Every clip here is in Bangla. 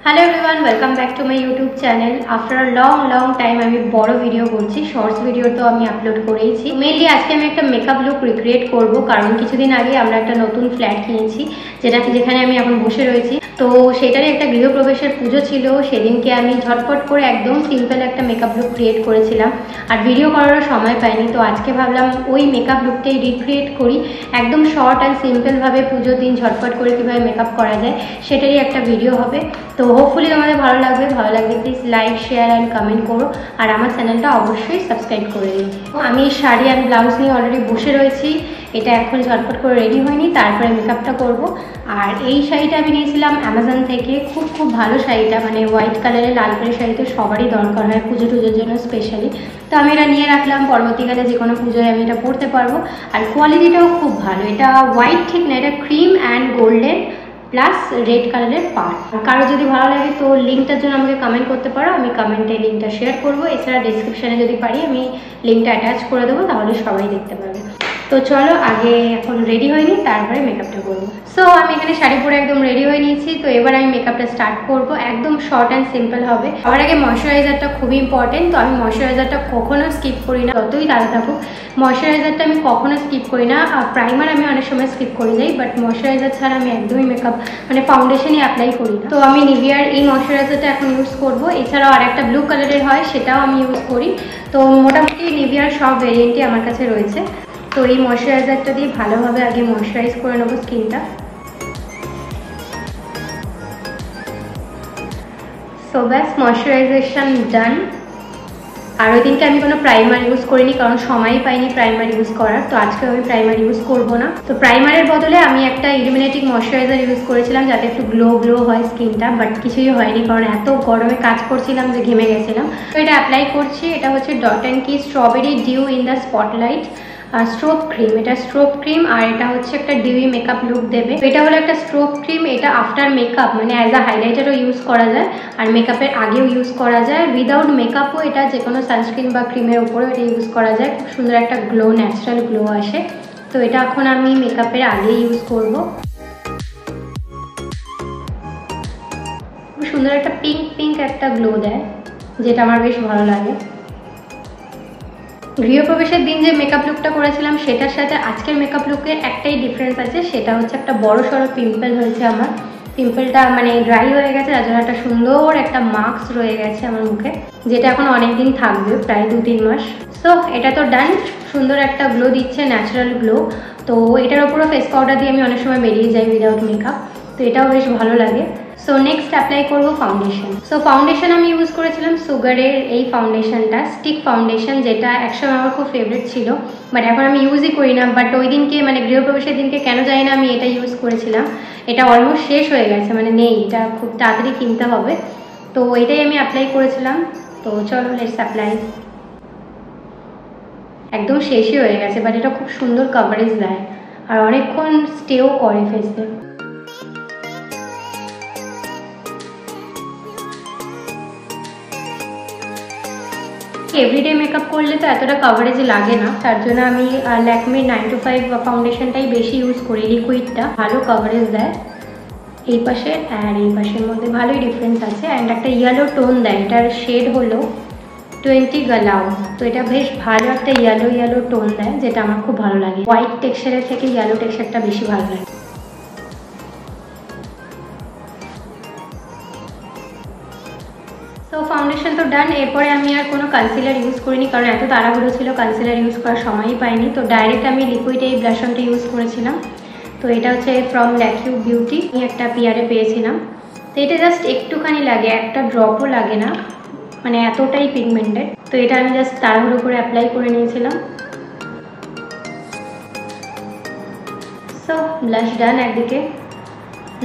Hello everyone welcome back to my YouTube channel after a long time আমি বড় ভিডিও করছি শর্টস ভিডিও তো আমি আপলোড করেইছি মেইনলি আজকে আমি একটা মেকআপ লুক রিক্রিয়েট করব কারণ কিছুদিন আগে আমরা একটা নতুন ফ্ল্যাট কিনেছি যেখানে আমি এখন বসে রয়েছি তো সেটারই একটা গৃহপ্রবেশের পুজো ছিল সেদিনকে আমি ঝটপট করে একদম সিম্পল একটা মেকআপ লুক ক্রিয়েট করেছিলাম আর ভিডিও করার সময় পাইনি তো আজকে ভাবলাম ওই মেকআপ লুকটাই রিক্রিয়েট করি একদম শর্ট অ্যান্ড সিম্পল ভাবে পুজোর দিন ঝটপট করে কিভাবে মেকআপ করা যায় সেটারই একটা ভিডিও হবে তো হোপফুলি তোমাদের ভালো লাগবে please like share and comment করো আর আমার চ্যানেলটা অবশ্যই সাবস্ক্রাইব করে দিও আমি শাড়ি অ্যান্ড ব্লাউজ নিয়ে অলরেডি বসে রয়েছি এটা এখন ঝটপট করে রেডি হয়নি তারপরে মেকআপটা করব আর এই শাড়িটা আমি নিয়েছিলাম অ্যামাজন থেকে খুব ভালো শাড়িটা মানে হোয়াইট কালারের লাল কালারের শাড়ি তো সবারই দরকার হয় পুজোর জন্য স্পেশালি তো আমি এটা নিয়ে রাখলাম পরবর্তীকালে যে কোনো পুজোয় আমি এটা পরতে পারবো আর কোয়ালিটিটাও খুব ভালো এটা হোয়াইট ঠিক না এটা cream and golden plus red কালারের পার্ট কারো যদি ভালো লাগে তো লিঙ্কটার জন্য আমাকে কমেন্ট করতে পারো আমি কমেন্টে লিঙ্কটা শেয়ার করবো এছাড়া ডিসক্রিপশানে যদি পারি আমি লিঙ্কটা অ্যাটাচ করে দেবো তাহলে সবাই দেখতে পাবে তো চলো আগে এখন রেডি হয়নি তারপরে মেকআপটা করবো সো আমি এখানে শাড়ি পরে একদম রেডি হয়ে নিয়েছি তো এবার আমি মেকআপটা স্টার্ট করবো একদম শর্ট অ্যান্ড সিম্পল হবে সবার আগে ময়শ্চারাইজারটা খুবই ইম্পর্টেন্ট তো আমি ময়শ্চারাইজারটা কখনো স্কিপ করি না যতই তাড়া থাকুক ময়শ্চারাইজারটা আমি কখনো স্কিপ করি না আর প্রাইমার আমি অনেক সময় স্কিপ করে যাই বাট ময়শ্চারাইজার ছাড়া আমি একদমই মেকআপ মানে ফাউন্ডেশনই অ্যাপ্লাই করি না তো আমি নিভিয়ার এই ময়শ্চারাইজারটা এখন ইউজ করবো এছাড়াও আর একটা ব্লু কালারের হয় সেটাও আমি ইউজ করি তো মোটামুটি নিভিয়ার সব ভেরিয়েন্টই আমার কাছে রয়েছে তো এই ময়শ্চারাইজারটা দিয়ে ভালোভাবে আগে ময়শ্চারাইজ করে নেবো স্কিনটা সো ব্যাস ময়শ্চারাইজেশন ডান আর ওই দিনকে আমি কোনো প্রাইমার ইউজ করিনি কারণ সময়ই পাইনি প্রাইমার ইউজ করার তো আজকে আমি প্রাইমার ইউজ করব না তো প্রাইমারের বদলে আমি একটা ইলুমিনেটিং ময়শ্চারাইজার ইউজ করেছিলাম যাতে একটু গ্লো হয় স্কিনটা বাট কিছুই হয়নি কারণ এত গরমে কাজ করছিলাম যে ঘেমে গেছিলাম তো এটা অ্যাপ্লাই করছি এটা হচ্ছে dot and key strawberry dew in the spotlight strobe cream এটা স্ট্রোব ক্রিম আর এটা হচ্ছে একটা ডিউই মেকআপ লুক দেবে এটা হলো একটা স্ট্রোব ক্রিম এটা আফটার মেকআপ মানে অ্যাজ আ হাইলাইটারও ইউজ করা যায় আর মেকআপের আগেও ইউজ করা যায় উইদাউট মেকআপও এটা যে কোনো সানস্ক্রিন বা ক্রিমের উপরেও এটা ইউজ করা যায় খুব সুন্দর একটা গ্লো ন্যাচারাল গ্লো আসে তো এটা এখন আমি মেকআপের আগে ইউজ করব খুব সুন্দর একটা পিঙ্ক একটা গ্লো দেয় যেটা আমার বেশ ভালো লাগে গৃহপ্রবেশের দিন যে মেকআপ লুকটা করেছিলাম সেটার সাথে আজকের মেকআপ লুকের একটাই ডিফারেন্স আছে সেটা হচ্ছে একটা বড় সড়ো পিম্পল হয়েছে আমার পিম্পলটা মানে ড্রাই হয়ে গেছে যার জন্য একটা সুন্দর একটা মার্কস রয়ে গেছে আমার মুখে যেটা এখন অনেক দিন থাকবে প্রায় 2-3 মাস সো এটা তো ডান সুন্দর একটা গ্লো দিচ্ছে ন্যাচারাল গ্লো তো এটার উপরও ফেস পাউডার দিয়ে আমি অনেক সময় বেরিয়ে যাই উইদাউট মেকআপ তো এটাও বেশ ভালো লাগে সো নেক্সট অ্যাপ্লাই করবো ফাউন্ডেশন সো ফাউন্ডেশন আমি ইউজ করেছিলাম সুগারের এই ফাউন্ডেশনটা স্টিক ফাউন্ডেশন যেটা একসময় আমার খুব ফেভারিট ছিল বাট এখন আমি ইউজই করি না বাট ওই দিনকে মানে গৃহপ্রবেশের দিনকে কেন জানি না আমি এটা ইউজ করেছিলাম এটা অলমোস্ট শেষ হয়ে গেছে মানে নেই এটা খুব তাড়াতাড়ি কিনতে হবে তো এটাই আমি অ্যাপ্লাই করেছিলাম তো চলো লেটস অ্যাপ্লাই একদম শেষই হয়ে গেছে বাট এটা খুব সুন্দর কভারেজ দেয় আর অনেকক্ষণ স্টেও করে ফেসে এভরিডে মেকআপ করলে তো এতটা কভারেজ লাগে না তার জন্য আমি ল্যাকমে 9 to 5 ফাউন্ডেশনটাই বেশি ইউজ করি লিকুইডটা ভালো কভারেজ দেয় এই পাশে আর এই পাশের মধ্যে ভালোই ডিফারেন্স আছে অ্যান্ড একটা ইয়েলো টোন দেয় এটার শেড হলো 20 গালাও তো এটা বেশ ভালো একটা ইয়েলো টোন দেয় যেটা আমার খুব ভালো লাগে হোয়াইট টেক্সচারের থেকে ইয়েলো টেক্সচারটা বেশি ভালো লাগে তো ফাউন্ডেশন তো ডান এরপরে আমি আর কোনো কনসিলার ইউজ করিনি কারণ এত তাড়াহুড়ো ছিল কনসিলার ইউজ করার সময়ই পাইনি তো ডাইরেক্ট আমি লিকুইড এই ব্লাশ অনটা ইউজ করেছিলাম তো এটা হচ্ছে ফ্রম ল্যাকিউ বিউটি আমি একটা পিয়ারে পেয়েছিলাম তো এটা জাস্ট একটুখানি লাগে একটা ড্রপও লাগে না মানে এতটাই পিগমেন্টেড তো এটা আমি জাস্ট তাড়াহুড়ো করে অ্যাপ্লাই করে নিয়েছিলাম সো ব্লাশ ডান একদিকে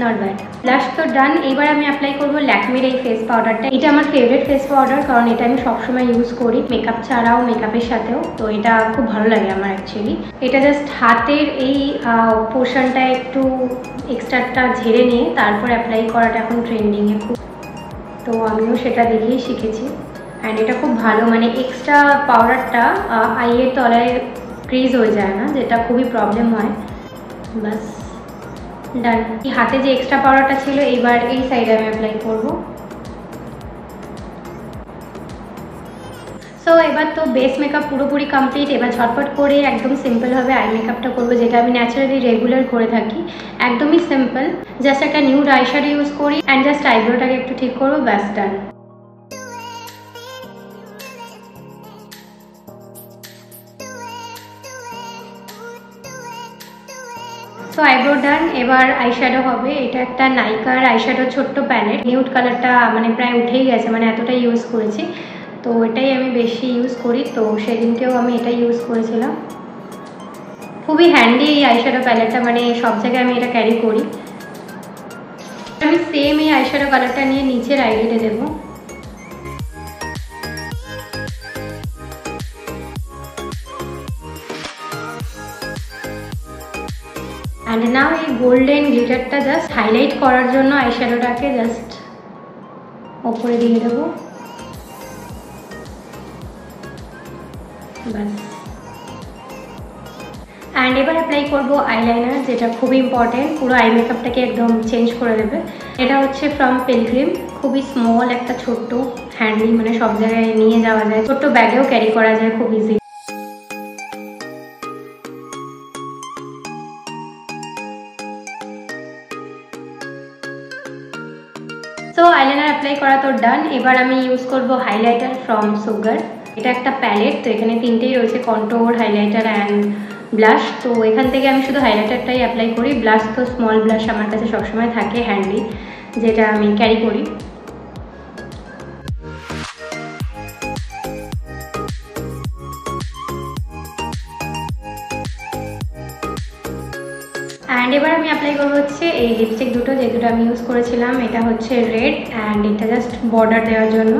নট ব্যাড ব্লাশ তো ডান এবার আমি অ্যাপ্লাই করবো ল্যাকমির এই ফেস পাউডারটা এটা আমার ফেভারিট ফেস পাউডার কারণ এটা আমি সবসময় ইউজ করি মেকআপ ছাড়াও মেকআপের সাথেও তো এটা খুব ভালো লাগে আমার অ্যাকচুয়ালি এটা জাস্ট হাতের এই পোর্শনটা একটু এক্সট্রাটা ঝেড়ে নিয়ে তারপর অ্যাপ্লাই করাটা এখন ট্রেন্ডিংয়ে খুব তো আমিও সেটা দেখেই শিখেছি অ্যান্ড এটা খুব ভালো মানে এক্সট্রা পাউডারটা আইয়ের তলায় ক্রিজ হয়ে যায় না যেটা খুবই প্রবলেম হয় বাস ডান। হাতে যে এক্সট্রা পাউডারটা ছিল এবার এই সাইডে আমি অ্যাপ্লাই করব। সো এবার তো বেস মেকআপ পুরোপুরি কমপ্লিট। এবার ঝটপট করে একদম সিম্পলভাবে আই মেকআপটা করবো, যেটা আমি ন্যাচারালি রেগুলার করে থাকি। একদমই সিম্পল, জাস্ট একটা নিউড আইশ্যাডো ইউজ করি অ্যান্ড জাস্ট আইব্রোটাকে একটু ঠিক করবো, ব্যাস ডান। সো আইব্রো ডান। এবার আইশ্যাডো হবে। এটা একটা নাইকার আইশ্যাডো ছোট্ট প্যালেট, নিউড কালারটা মানে প্রায় উঠেই গেছে, মানে এতটাই ইউজ করেছি, তো এটাই আমি বেশি ইউজ করি। তো সেদিনকেও আমি এটাই ইউজ করেছিলাম। খুবই হ্যান্ডি এই আইশ্যাডো প্যালেটটা, মানে সব জায়গায় আমি এটা ক্যারি করি। আমি সেম এই আইশ্যাডো কালারটা নিয়ে নিচের আইলিডে দেবো। অ্যান্ড নাও এই গোল্ডেন গ্লিটারটা জাস্ট হাইলাইট করার জন্য আইশ্যাডোটাকে জাস্ট ওপরে দিয়ে দেবো, ব্যাস। অ্যান্ড এবার অ্যাপ্লাই করবো আইলাইনার, যেটা খুবই ইম্পর্টেন্ট, পুরো আই মেকআপটাকে একদম চেঞ্জ করে দেবে। এটা হচ্ছে ফ্রম পিলগ্রিম, খুবই স্মল একটা ছোট্ট হ্যান্ডি, মানে সব জায়গায় নিয়ে যাওয়া যায়, ছোট্ট ব্যাগেও ক্যারি করা যায় খুব ইজি। সো আইলাইনার অ্যাপ্লাই করা তো ডান। এবার আমি ইউজ করবো হাইলাইটার ফ্রম সুগার। এটা একটা প্যালেট, তো এখানে তিনটেই রয়েছে, কন্ট্রোর, হাইলাইটার অ্যান্ড ব্লাশ। তো এখান থেকে আমি শুধু হাইলাইটারটাই অ্যাপ্লাই করি। ব্লাশ তো স্মল ব্লাশ আমার কাছে সবসময় থাকে হ্যান্ডি, যেটা আমি ক্যারি করি। অ্যান্ড এবার আমি অ্যাপ্লাই করবো হচ্ছে এই লিপস্টিক দুটো, যে দুটো আমি ইউজ করেছিলাম। এটা হচ্ছে রেড অ্যান্ড এটা জাস্ট বর্ডার দেওয়ার জন্য।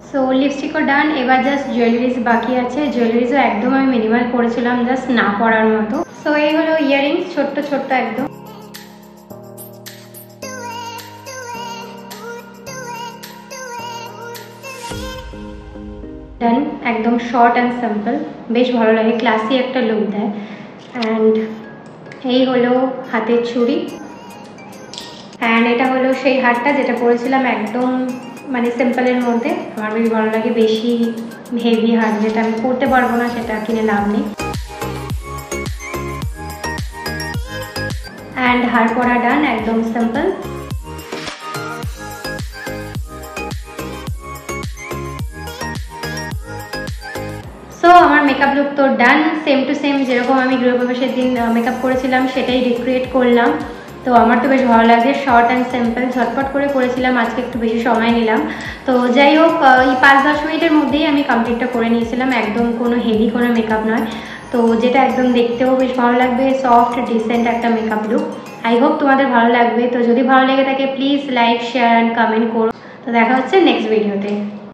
সো লিপস্টিকও ডান। এবার জাস্ট জুয়েলারিজ বাকি আছে। জুয়েলারিজও একদম আমি মিনিমাল করেছিলাম, জাস্ট না পরার মতো। সো এই হলো ইয়াররিংস, ছোট্ট ছোট্ট একদম। ডান, একদম শর্ট অ্যান্ড সিম্পল, বেশ ভালো লাগে, ক্লাসি একটা লুক দেয়। অ্যান্ড এই হলো হাতের চুড়ি। অ্যান্ড এটা হলো সেই হারটা যেটা পরেছিলাম একদম মানে সিম্পলের মধ্যে। আমার বেশ ভালো লাগে, বেশি হেভি হার যেটা আমি পরতে পারবো না সেটা কিনে লাভ নেই। অ্যান্ড হার পরা ডান, একদম সিম্পল। সো আমার মেকআপ লুক তো ডান, সেম টু সেম যেরকম আমি গৃহপ্রবেশের দিন মেকআপ করেছিলাম সেটাই রিক্রিয়েট করলাম। তো আমার তো বেশ ভালো লাগে, শর্ট অ্যান্ড সিম্পল, ঝটপট করে করেছিলাম, আজকে একটু বেশি সময় নিলাম। তো যাই হোক, এই 5-10 মিনিটের মধ্যেই আমি কমপ্লিটটা করে নিয়েছিলাম, একদম কোনো হেভি কোনো মেকআপ নয়। তো যেটা একদম দেখতেও বেশ ভালো লাগবে, সফট ডিসেন্ট একটা মেকআপ লুক। আই হোপ তোমাদের ভালো লাগবে। তো যদি ভালো লেগে থাকে please like, share and comment করো। তো দেখা হচ্ছে নেক্সট ভিডিওতে।